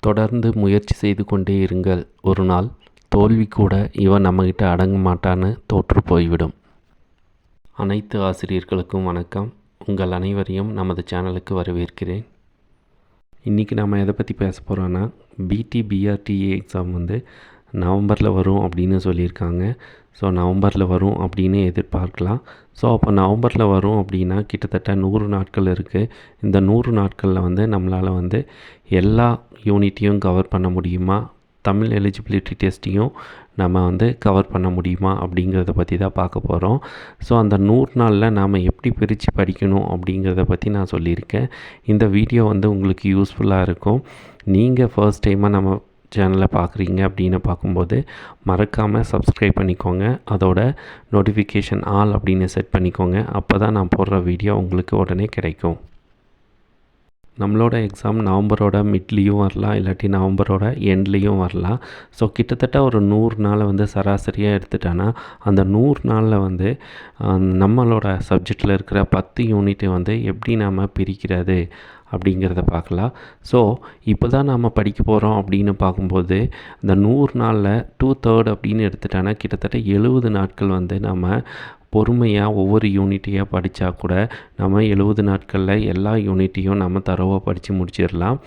தொடர்ந்து முயற்சி செய்து கொண்டே இருங்கள். ஒரு நாள் தோல்வி கூட இவன் நம்மகிட்ட அடங்க மாட்டான்னு தோற்று போய்விடும். அனைத்து ஆசிரியர்களுக்கும் வணக்கம். உங்கள் அனைவரையும் நமது சேனலுக்கு வரவேற்கிறேன். இன்றைக்கி நம்ம எதை பற்றி பேச போகிறோன்னா, பிடிபிஆர்டிஏ எக்ஸாம் நவம்பரில் வரும் அப்படின்னு சொல்லியிருக்காங்க. ஸோ நவம்பரில் வரும் அப்படின்னு எதிர்பார்க்கலாம். ஸோ அப்போ நவம்பரில் வரும் அப்படின்னா கிட்டத்தட்ட 100 நாட்கள் இருக்குது. இந்த 100 நாட்களில் நம்மளால் எல்லா யூனிட்டையும் கவர் பண்ண முடியுமா, தமிழ் எலிஜிபிலிட்டி டெஸ்ட்டையும் நம்ம கவர் பண்ண முடியுமா அப்படிங்கிறத பற்றி தான் பார்க்க போகிறோம். ஸோ அந்த 100 நாளில் நாம் எப்படி பிரித்து படிக்கணும் அப்படிங்கிறத பற்றி நான் சொல்லியிருக்கேன். இந்த வீடியோ உங்களுக்கு யூஸ்ஃபுல்லாக இருக்கும். நீங்கள் ஃபர்ஸ்ட் டைமாக நம்ம சேனலை பார்க்குறீங்க அப்படின்னு பார்க்கும்போது மறக்காமல் சப்ஸ்கிரைப் பண்ணிக்கோங்க. அதோட நோட்டிஃபிகேஷன் ஆல் அப்படின்னு செட் பண்ணிக்கோங்க. அப்போ தான் நான் போடுற வீடியோ உங்களுக்கு உடனே கிடைக்கும். நம்மளோட எக்ஸாம் நவம்பரோட மிட்லேயும் வரலாம், இல்லாட்டி நவம்பரோட எண்ட்லேயும் வரலாம். ஸோ கிட்டத்தட்ட ஒரு 100 நாளை சராசரியாக எடுத்துட்டோன்னா அந்த 100 நாளில் நம்மளோட சப்ஜெக்டில் இருக்கிற 10 யூனிட்டை எப்படி நாம் பிரிக்கிறது அப்படிங்கிறத பார்க்கலாம். ஸோ இப்போ தான் நாம் படிக்க போகிறோம் அப்படின்னு பார்க்கும்போது இந்த 100 நாளில் 2/3 அப்படின்னு எடுத்துட்டோன்னா கிட்டத்தட்ட 70 நாட்கள் நம்ம பொறுமையாக ஒவ்வொரு யூனிட்டையாக படித்தா கூட நம்ம 70 நாட்களில் எல்லா யூனிட்டையும் நம்ம தரோவாக படித்து முடிச்சிடலாம்.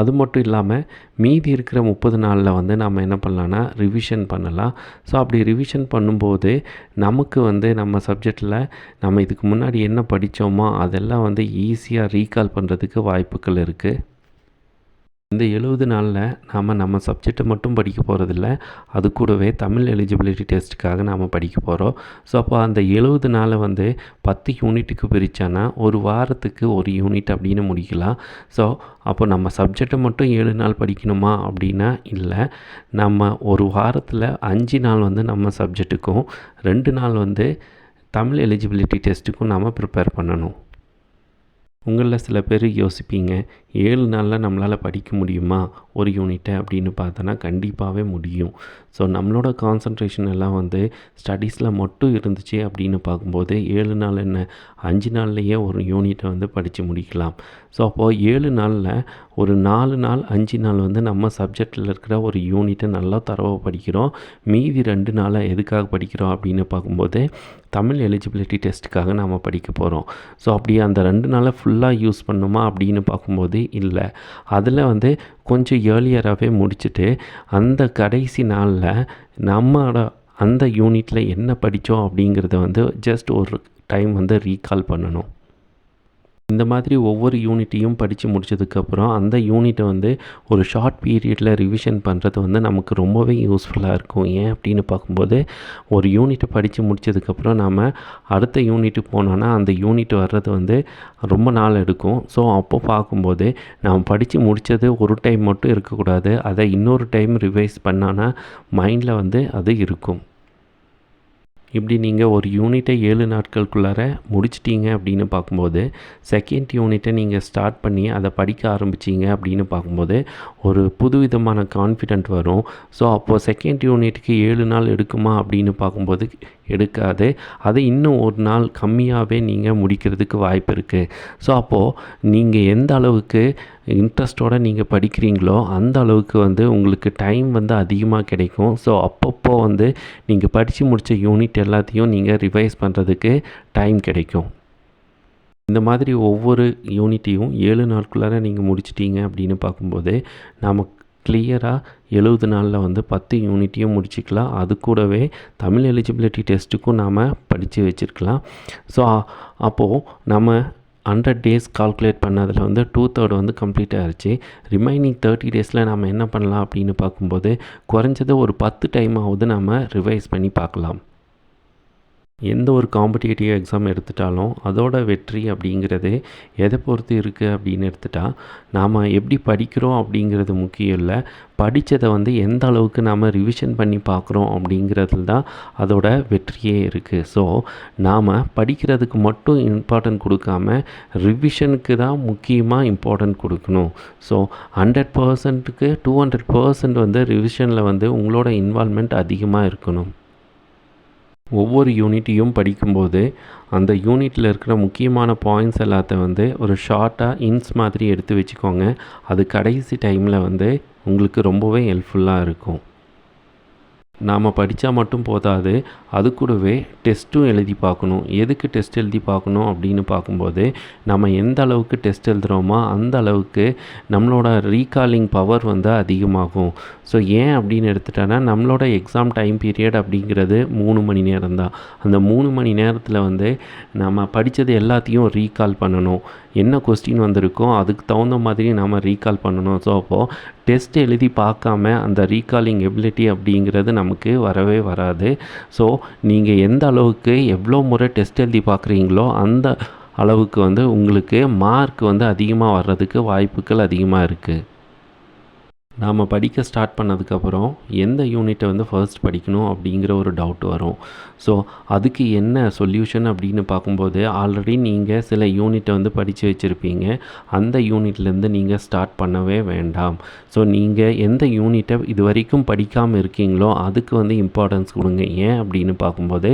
அது மட்டும் இல்லாமல் மீதி இருக்கிற 30 நாளில் நம்ம என்ன பண்ணலான்னா ரிவிஷன் பண்ணலாம். ஸோ அப்படி ரிவிஷன் பண்ணும்போது நமக்கு நம்ம சப்ஜெக்டில் நம்ம இதுக்கு முன்னாடி என்ன படித்தோமோ அதெல்லாம் ஈஸியாக ரீகால் பண்ணுறதுக்கு வாய்ப்புகள் இருக்குது. இந்த 70 நாளில் நம்ம சப்ஜெக்டை மட்டும் படிக்க போகிறதில்ல, அது கூடவே தமிழ் எலிஜிபிலிட்டி டெஸ்ட்டுக்காக நாம் படிக்க போகிறோம். ஸோ அப்போ அந்த 70 நாளை 10 யூனிட்டுக்கு பிரித்தானா ஒரு வாரத்துக்கு ஒரு யூனிட் அப்படின்னு முடிக்கலாம். ஸோ அப்போ நம்ம சப்ஜெக்டை மட்டும் 7 நாள் படிக்கணுமா அப்படின்னா இல்லை, நம்ம ஒரு வாரத்தில் 5 நாள் நம்ம சப்ஜெக்ட்டுக்கும் 2 நாள் தமிழ் எலிஜிபிலிட்டி டெஸ்ட்டுக்கும் நாம் ப்ரிப்பேர் பண்ணணும். உங்களில் சில பேர் யோசிப்பீங்க, 7 நாளில் நம்மளால் படிக்க முடியுமா ஒரு யூனிட்டை அப்படின்னு பார்த்தோன்னா கண்டிப்பாகவே முடியும். ஸோ நம்மளோட கான்சன்ட்ரேஷன் எல்லாம் ஸ்டடீஸில் மட்டும் இருந்துச்சு அப்படின்னு பார்க்கும்போது 7 நாள் என்ன 5 நாள்லேயே ஒரு யூனிட்டை படித்து முடிக்கலாம். ஸோ அப்போது 7 நாளில் ஒரு 4 நாள் 5 நாள் நம்ம சப்ஜெக்டில் இருக்கிற ஒரு யூனிட்டை நல்லா தரவாக படிக்கிறோம். மீதி 2 நாளை எதுக்காக படிக்கிறோம் அப்படின்னு பார்க்கும்போது தமிழ் எலிஜிபிலிட்டி டெஸ்ட்டுக்காக நாம் படிக்க போகிறோம். ஸோ அப்படி அந்த 2 நாளை ஃபுல்லாக யூஸ் பண்ணுமா அப்படின்னு பார்க்கும்போது இல்லை, அதில் கொஞ்சம் ஏர்லியராகவே முடிச்சுட்டு அந்த கடைசி நாளில் நம்மளோட அந்த யூனிட்டில் என்ன படித்தோம் அப்படிங்கிறத ஜஸ்ட் ஒரு டைம் ரீகால் பண்ணணும். இந்த மாதிரி ஒவ்வொரு யூனிட்டையும் படித்து முடித்ததுக்கப்புறம் அந்த யூனிட்டை ஒரு ஷார்ட் பீரியடில் ரிவிஷன் பண்ணுறது நமக்கு ரொம்பவே யூஸ்ஃபுல்லாக இருக்கும். ஏன் அப்படின்னு பார்க்கும்போது ஒரு யூனிட்டை படித்து முடித்ததுக்கப்புறம் நாம் அடுத்த யூனிட்டுக்கு போனோன்னா அந்த யூனிட் வர்றது ரொம்ப நாள் எடுக்கும். ஸோ அப்போ பார்க்கும்போது நாம் படித்து முடித்தது ஒரு டைம் மட்டும் இருக்கக்கூடாது, அதை இன்னொரு டைம் ரிவைஸ் பண்ணான்னா மைண்டில் அது இருக்கும். இப்படி நீங்கள் ஒரு யூனிட்டை 7 நாட்களுக்குள்ளார முடிச்சிட்டிங்க அப்படின்னு பார்க்கும்போது செகண்ட் யூனிட்டை நீங்கள் ஸ்டார்ட் பண்ணி அதை படிக்க ஆரம்பிச்சிங்க அப்படின்னு பார்க்கும்போது ஒரு புதுவிதமான கான்ஃபிடென்ட் வரும். ஸோ அப்போது செகண்ட் யூனிட்டுக்கு 7 நாள் எடுக்குமா அப்படின்னு பார்க்கும்போது எடுக்காது, அது இன்னும் ஒரு நாள் கம்மியாகவே நீங்கள் முடிக்கிறதுக்கு வாய்ப்பு இருக்குது. ஸோ அப்போது நீங்கள் எந்த அளவுக்கு இன்ட்ரெஸ்ட்டோடு நீங்கள் படிக்கிறீங்களோ அந்த அளவுக்கு உங்களுக்கு டைம் அதிகமாக கிடைக்கும். ஸோ அப்பப்போ நீங்கள் படித்து முடித்த யூனிட் எல்லாத்தையும் நீங்கள் ரிவைஸ் பண்ணுறதுக்கு டைம் கிடைக்கும். இந்த மாதிரி ஒவ்வொரு யூனிட்டையும் 7 நாட்குள்ளார நீங்கள் முடிச்சிட்டிங்க அப்படின்னு பார்க்கும்போது நமக்கு கிளியராக 70 நாளில் 10 யூனிட்டையும் முடிச்சிக்கலாம். அது கூடவே தமிழ் எலிஜிபிலிட்டி டெஸ்ட்டுக்கும் நாம் படித்து வச்சுருக்கலாம். ஸோ அப்போது நம்ம 100 டேஸ் கால்குலேட் பண்ணதில் 2/3 கம்ப்ளீட் ஆகிடுச்சு. ரிமைனிங் 30 டேஸில் நம்ம என்ன பண்ணலாம் அப்படின்னு பார்க்கும்போது குறைஞ்சது ஒரு 10 டைமாவது நம்ம ரிவைஸ் பண்ணி பார்க்கலாம். எந்த ஒரு காம்படிட்டிவ் எக்ஸாம் எடுத்துட்டாலும் அதோட வெற்றி அப்படிங்கிறது எதை பொறுத்து இருக்குது அப்படின்னு எடுத்துட்டால் நாம் எப்படி படிக்கிறோம் அப்படிங்கிறது முக்கியம் இல்லை, படித்ததை எந்த அளவுக்கு நாம் ரிவிஷன் பண்ணி பார்க்குறோம் அப்படிங்கிறதுல தான் அதோட வெற்றியே இருக்குது. ஸோ நாம் படிக்கிறதுக்கு மட்டும் இம்பார்ட்டன்ட் கொடுக்காம ரிவிஷனுக்கு தான் முக்கியமாக இம்பார்ட்டன்ட் கொடுக்கணும். ஸோ 100%க்கு 200% ரிவிஷனில் உங்களோட இன்வால்மெண்ட் அதிகமாக இருக்கணும். ஒவ்வொரு யூனிட்டையும் படிக்கும்போது அந்த யூனிட்டில் இருக்கிற முக்கியமான பாயிண்ட்ஸ் எல்லாத்த ஒரு ஷார்ட்டாக இன்ஸ் மாதிரி எடுத்து வச்சுக்கோங்க. அது கடைசி டைமில் உங்களுக்கு ரொம்பவே ஹெல்ப்ஃபுல்லாக இருக்கும். நாம் படித்தா மட்டும் போதாது, அது கூடவே டெஸ்ட்டும் எழுதி பார்க்கணும். எதுக்கு டெஸ்ட் எழுதி பார்க்கணும் அப்படின்னு பார்க்கும்போது, நம்ம எந்த அளவுக்கு டெஸ்ட் எழுதுகிறோமோ அந்த அளவுக்கு நம்மளோட ரீகாலிங் பவர் வந்து அதிகமாகும். ஸோ ஏன் அப்படின்னு எடுத்துட்டோன்னா, நம்மளோட எக்ஸாம் டைம் பீரியட் அப்படிங்கிறது 3 மணி நேரம் தான். அந்த 3 மணி நேரத்தில் வந்து நம்ம படித்தது எல்லாத்தையும் ரீகால் பண்ணணும். என்ன கொஸ்டின் வந்திருக்கோ அதுக்கு தகுந்த மாதிரி நாம் ரீகால் பண்ணணும். ஸோ அப்போது டெஸ்ட் எழுதி பார்க்காம அந்த ரீகாலிங் எபிலிட்டி அப்படிங்கிறது நமக்கு வரவே வராது. ஸோ நீங்கள் எந்த அளவுக்கு எவ்வளோ முறை டெஸ்ட் எழுதி பார்க்குறீங்களோ அந்த அளவுக்கு வந்து உங்களுக்கு மார்க் வந்து அதிகமாக வர்றதுக்கு வாய்ப்புகள் அதிகமாக இருக்குது. நாம் படிக்க ஸ்டார்ட் பண்ணதுக்கப்புறம் எந்த யூனிட்டை வந்து ஃபர்ஸ்ட் படிக்கணும் அப்படிங்கிற ஒரு டவுட் வரும். ஸோ அதுக்கு என்ன சொல்யூஷன் அப்படின்னு பார்க்கும்போது, ஆல்ரெடி நீங்கள் சில யூனிட்டை வந்து படித்து வச்சுருப்பீங்க. அந்த யூனிட்லேருந்து நீங்கள் ஸ்டார்ட் பண்ணவே வேண்டாம். ஸோ நீங்கள் எந்த யூனிட்டை இது வரைக்கும் படிக்காமல் இருக்கீங்களோ அதுக்கு வந்து இம்பார்ட்டன்ஸ் கொடுங்க. ஏன் அப்படின்னு பார்க்கும்போது,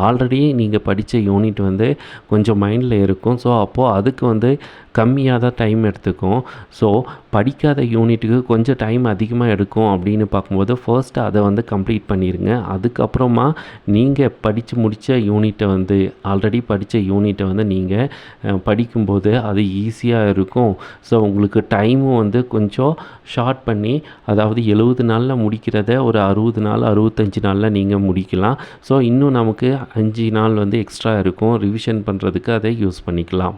ஆல்ரெடி நீங்கள் படித்த யூனிட் வந்து கொஞ்சம் மைண்டில் இருக்கும். ஸோ அப்போது அதுக்கு வந்து கம்மியாக தான் டைம் எடுத்துக்கும். ஸோ படிக்காத யூனிட்டுக்கு கொஞ்சம் டைம் அதிகமாக எடுக்கும் அப்படின்னு பார்க்கும்போது, ஃபர்ஸ்ட்டு அதை வந்து கம்ப்ளீட் பண்ணிடுங்க. அதுக்கப்புறமா நீங்கள் படித்து முடித்த யூனிட்டை வந்து ஆல்ரெடி படித்த யூனிட்டை வந்து நீங்கள் படிக்கும்போது அது ஈஸியாக இருக்கும். ஸோ உங்களுக்கு டைமும் வந்து கொஞ்சம் ஷார்ட் பண்ணி, அதாவது 70 நாளில் முடிக்கிறத ஒரு 60 நாள் 65 நாளில் நீங்கள் முடிக்கலாம். ஸோ இன்னும் நமக்கு 5 நாள் வந்து எக்ஸ்ட்ரா இருக்கும். ரிவிஷன் பண்ணுறதுக்கு அதை யூஸ் பண்ணிக்கலாம்.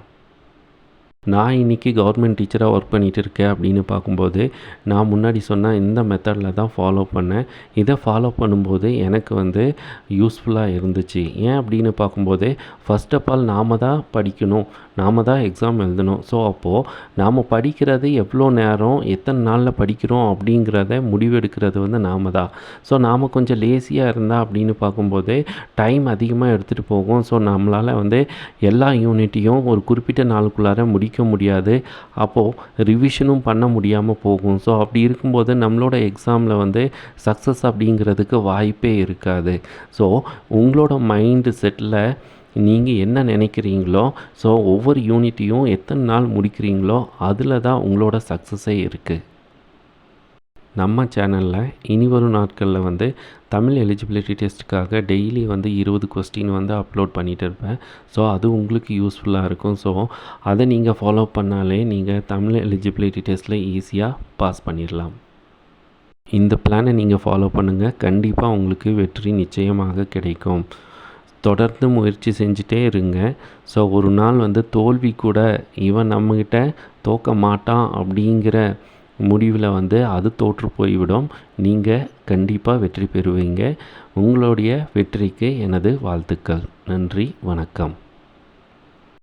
நான் இன்றைக்கி கவர்மெண்ட் டீச்சராக ஒர்க் பண்ணிகிட்டு இருக்கேன் அப்படின்னு பார்க்கும்போது, நான் முன்னாடி சொன்ன இந்த மெத்தடில் தான் ஃபாலோ பண்ணேன். இதை ஃபாலோ பண்ணும்போது எனக்கு வந்து யூஸ்ஃபுல்லாக இருந்துச்சு. ஏன் அப்படின்னு பார்க்கும்போது, ஃபர்ஸ்ட் ஆஃப் ஆல் நாம் தான் படிக்கணும், நாம் தான் எக்ஸாம் எழுதணும். ஸோ அப்போது நாம் படிக்கிறது எவ்வளோ நேரம் எத்தனை நாளில் படிக்கிறோம் அப்படிங்கிறத முடிவெடுக்கிறது வந்து நாம் தான். ஸோ நாம் கொஞ்சம் லேசியாக இருந்தால் அப்படின்னு பார்க்கும்போது டைம் அதிகமாக எடுத்துகிட்டு போகும். ஸோ நம்மளால் வந்து எல்லா யூனிட்டையும் ஒரு குறிப்பிட்ட நாளுக்குள்ளார முடிக்க முடியாது. அப்போது ரிவிஷனும் பண்ண முடியாமல் போகும். ஸோ அப்படி இருக்கும்போது நம்மளோட எக்ஸாமில் வந்து சக்ஸஸ் அப்படிங்கிறதுக்கு வாய்ப்பே இருக்காது. ஸோ உங்களோட மைண்டு செட்டில் நீங்கள் என்ன நினைக்கிறீங்களோ, ஸோ ஒவ்வொரு யூனிட்டையும் எத்தனை நாள் முடிக்கிறீங்களோ அதில் தான் உங்களோட சக்ஸஸே இருக்குது. நம்ம சேனலில் இனி வரும் நாட்களில் வந்து தமிழ் எலிஜிபிலிட்டி டெஸ்ட்டுக்காக டெய்லி வந்து 20 கொஸ்டின் வந்து அப்லோட் பண்ணிகிட்டு இருப்பேன். ஸோ அது உங்களுக்கு யூஸ்ஃபுல்லாக இருக்கும். ஸோ அதை நீங்கள் ஃபாலோ பண்ணாலே நீங்கள் தமிழ் எலிஜிபிலிட்டி டெஸ்ட்டில் ஈஸியாக பாஸ் பண்ணிடலாம். இந்த பிளானை நீங்கள் ஃபாலோ பண்ணுங்கள். கண்டிப்பாக உங்களுக்கு வெற்றி நிச்சயமாக கிடைக்கும். தொடர்ந்து முயற்சி செஞ்சுட்டே இருங்க. ஸோ ஒரு நாள் வந்து தோல்வி கூட இவன் நம்மக்கிட்ட தோற்க மாட்டான் அப்படிங்கிற முடிவில் வந்து அது தோற்று போய்விடும். நீங்கள் கண்டிப்பாக வெற்றி பெறுவீங்க. உங்களுடைய வெற்றிக்கு எனது வாழ்த்துக்கள். நன்றி, வணக்கம்.